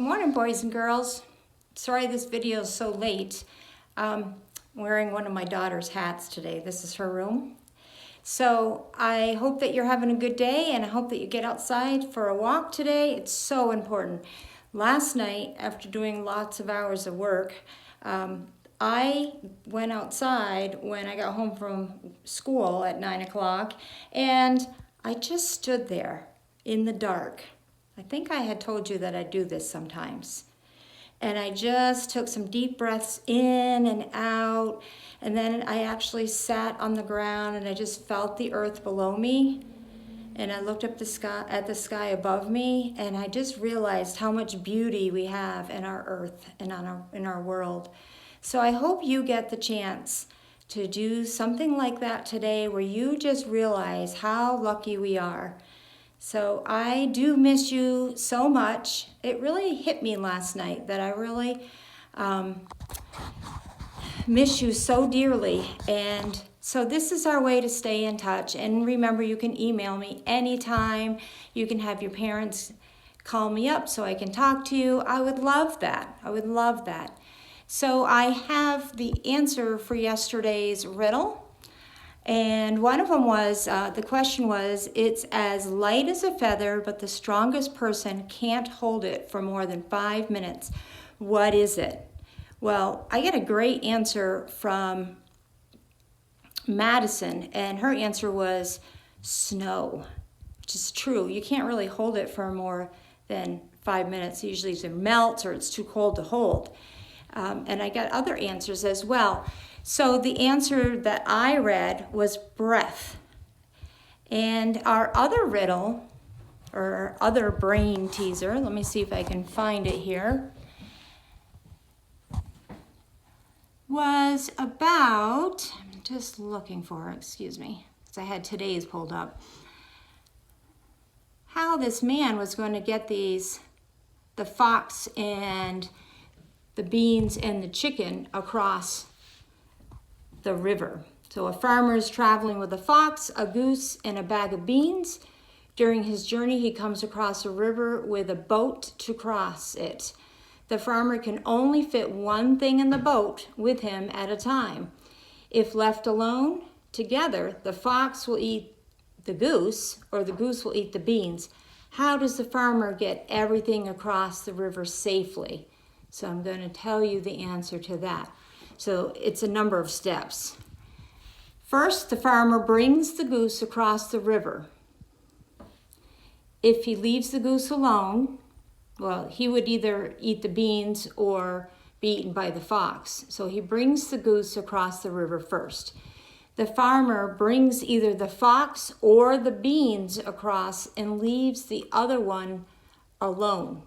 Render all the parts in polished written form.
Good morning, boys and girls. Sorry this video is so late. I'm wearing one of my daughter's hats today. This is her room. So I hope that you're having a good day, and I hope that you get outside for a walk today. It's so important. Last night, after doing lots of hours of work, I went outside when I got home from school at 9 o'clock, and I just stood there in the dark. I think I had told you that I do this sometimes. And I just took some deep breaths in and out, and then I actually sat on the ground and I just felt the earth below me. And I looked up at the sky above me, and I just realized how much beauty we have in our earth and in our world. So I hope you get the chance to do something like that today, where you just realize how lucky we are. So I do miss you so much. It really hit me last night that I really miss you so dearly. And so this is our way to stay in touch. And remember, you can email me anytime. You can have your parents call me up so I can talk to you. I would love that. I would love that. So I have the answer for yesterday's riddle. And one of them was, the question was, it's as light as a feather, but the strongest person can't hold it for more than 5 minutes. What is it? Well, I get a great answer from Madison, and her answer was snow, which is true. You can't really hold it for more than 5 minutes. Usually it melts or it's too cold to hold. And I got other answers as well. So the answer that I read was breath. And our other riddle, or other brain teaser, let me see if I can find it here, was about, I'm just looking for it, excuse me, because I had today's pulled up, how this man was going to get the fox and the beans and the chicken across the river. So a farmer is traveling with a fox, a goose, and a bag of beans. During his journey, he comes across a river with a boat to cross it. The farmer can only fit one thing in the boat with him at a time. If left alone, together, the fox will eat the goose, or the goose will eat the beans. How does the farmer get everything across the river safely? So I'm going to tell you the answer to that. So it's a number of steps. First, the farmer brings the goose across the river. If he leaves the goose alone, well, he would either eat the beans or be eaten by the fox. So he brings the goose across the river first. The farmer brings either the fox or the beans across and leaves the other one alone.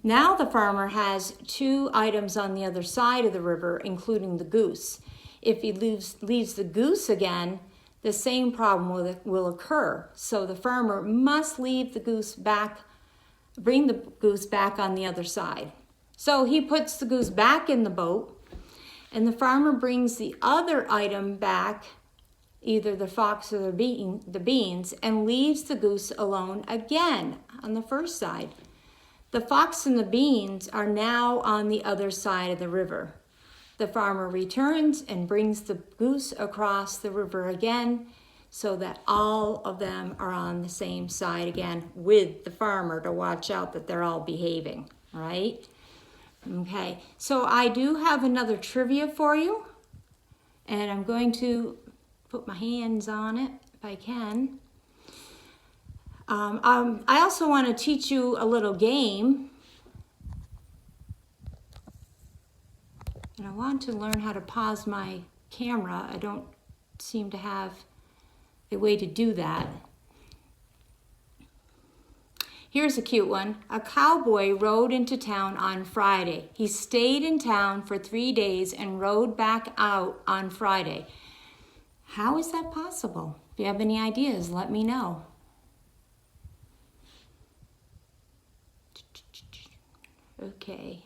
Now the farmer has 2 items on the other side of the river, including the goose. If he leaves the goose again, the same problem will occur. So the farmer must leave the goose back, bring the goose back on the other side. So he puts the goose back in the boat, and the farmer brings the other item back, either the fox or the beans, and leaves the goose alone again on the first side. The fox and the beans are now on the other side of the river. The farmer returns and brings the goose across the river again, so that all of them are on the same side again, with the farmer to watch out that they're all behaving, right? Okay, so I do have another trivia for you, and I'm going to put my hands on it if I can. I also want to teach you a little game. And I want to learn how to pause my camera. I don't seem to have a way to do that. Here's a cute one. A cowboy rode into town on Friday. He stayed in town for 3 days and rode back out on Friday. How is that possible? If you have any ideas, let me know. Okay.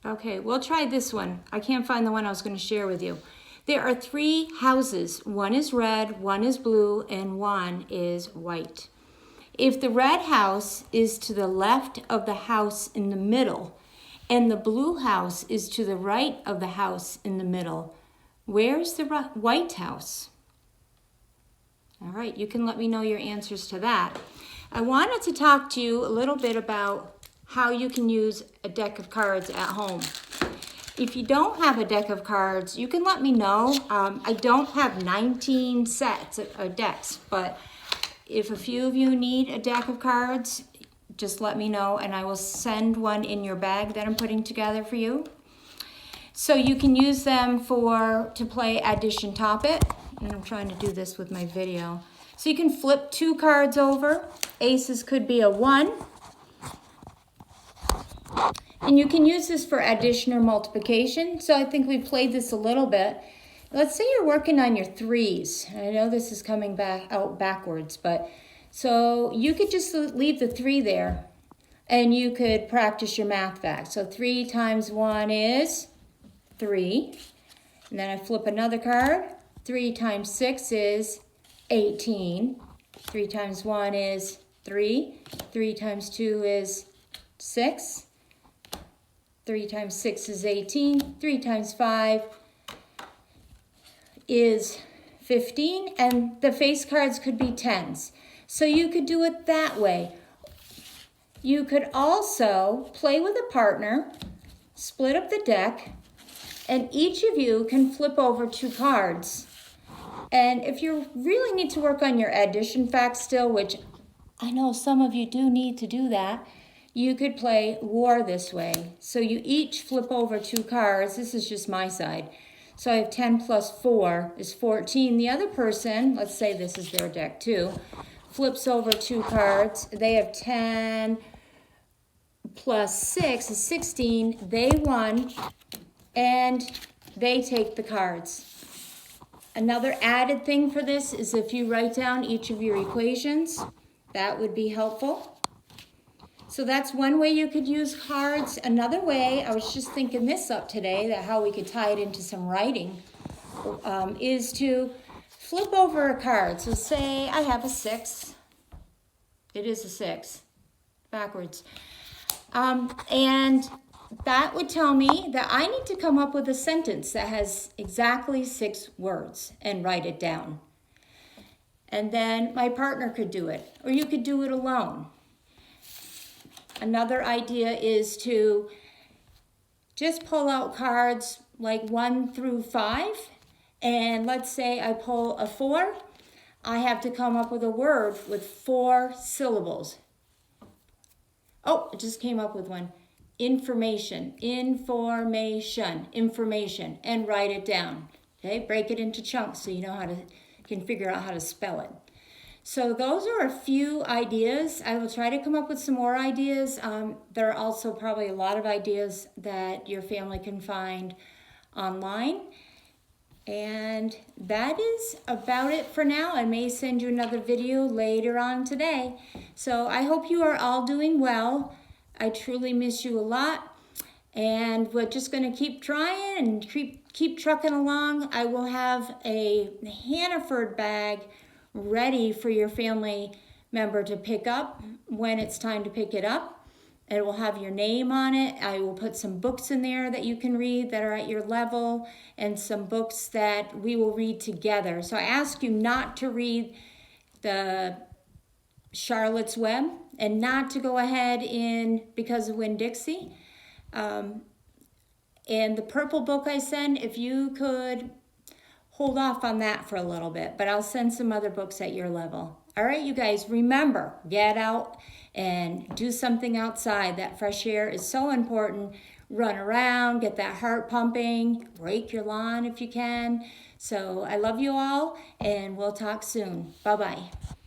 Okay, we'll try this one. I can't find the one I was going to share with you. There are 3 houses. One is red, one is blue, and one is white. If the red house is to the left of the house in the middle, and the blue house is to the right of the house in the middle, where's the white house? All right, you can let me know your answers to that. I wanted to talk to you a little bit about how you can use a deck of cards at home. If you don't have a deck of cards, you can let me know. I don't have 19 sets of decks, but if a few of you need a deck of cards, just let me know and I will send one in your bag that I'm putting together for you. So you can use them to play addition top it. And I'm trying to do this with my video. So you can flip 2 cards over. Aces could be a 1. And you can use this for addition or multiplication. So I think we played this a little bit. Let's say you're working on your 3s. I know this is coming out backwards, but so you could just leave the 3 there and you could practice your math back. So 3 times 1 is 3. And then I flip another card. 3 times 6 is 18. 3 times 1 is 3. 3 times 2 is 6. 3 times 6 is 18. 3 times 5 is 15. And the face cards could be 10s. So you could do it that way. You could also play with a partner, split up the deck, and each of you can flip over 2 cards. And if you really need to work on your addition facts still, which I know some of you do need to do that, you could play war this way. So you each flip over 2 cards. This is just my side. So I have 10 plus 4 is 14. The other person, let's say this is their deck too, flips over 2 cards. They have 10 plus 6 is 16. They won, and they take the cards. Another added thing for this is if you write down each of your equations, that would be helpful. So that's one way you could use cards. Another way, I was just thinking this up today, that how we could tie it into some writing, is to flip over a card. So say I have a 6. It is a 6, backwards. And that would tell me that I need to come up with a sentence that has exactly 6 words and write it down. And then my partner could do it, or you could do it alone. Another idea is to just pull out cards like 1 through 5. And let's say I pull a 4. I have to come up with a word with 4 syllables. Oh, I just came up with one. Information, information, and write it down. Okay, break it into chunks so you can figure out how to spell it. So those are a few ideas. I will try to come up with some more ideas. There are also probably a lot of ideas that your family can find online. And that is about it for now. I may send you another video later on today. So I hope you are all doing well. I truly miss you a lot. And we're just going to keep trying and keep trucking along. I will have a Hannaford bag ready for your family member to pick up when it's time to pick it up. It will have your name on it. I will put some books in there that you can read that are at your level, and some books that we will read together. So I ask you not to read the Charlotte's Web and not to go ahead in Because of Winn-Dixie. And the purple book I send, if you could hold off on that for a little bit, but I'll send some other books at your level. All right, you guys, remember, get out and do something outside. That fresh air is so important. Run around, get that heart pumping, rake your lawn if you can. So I love you all, and we'll talk soon. Bye-bye.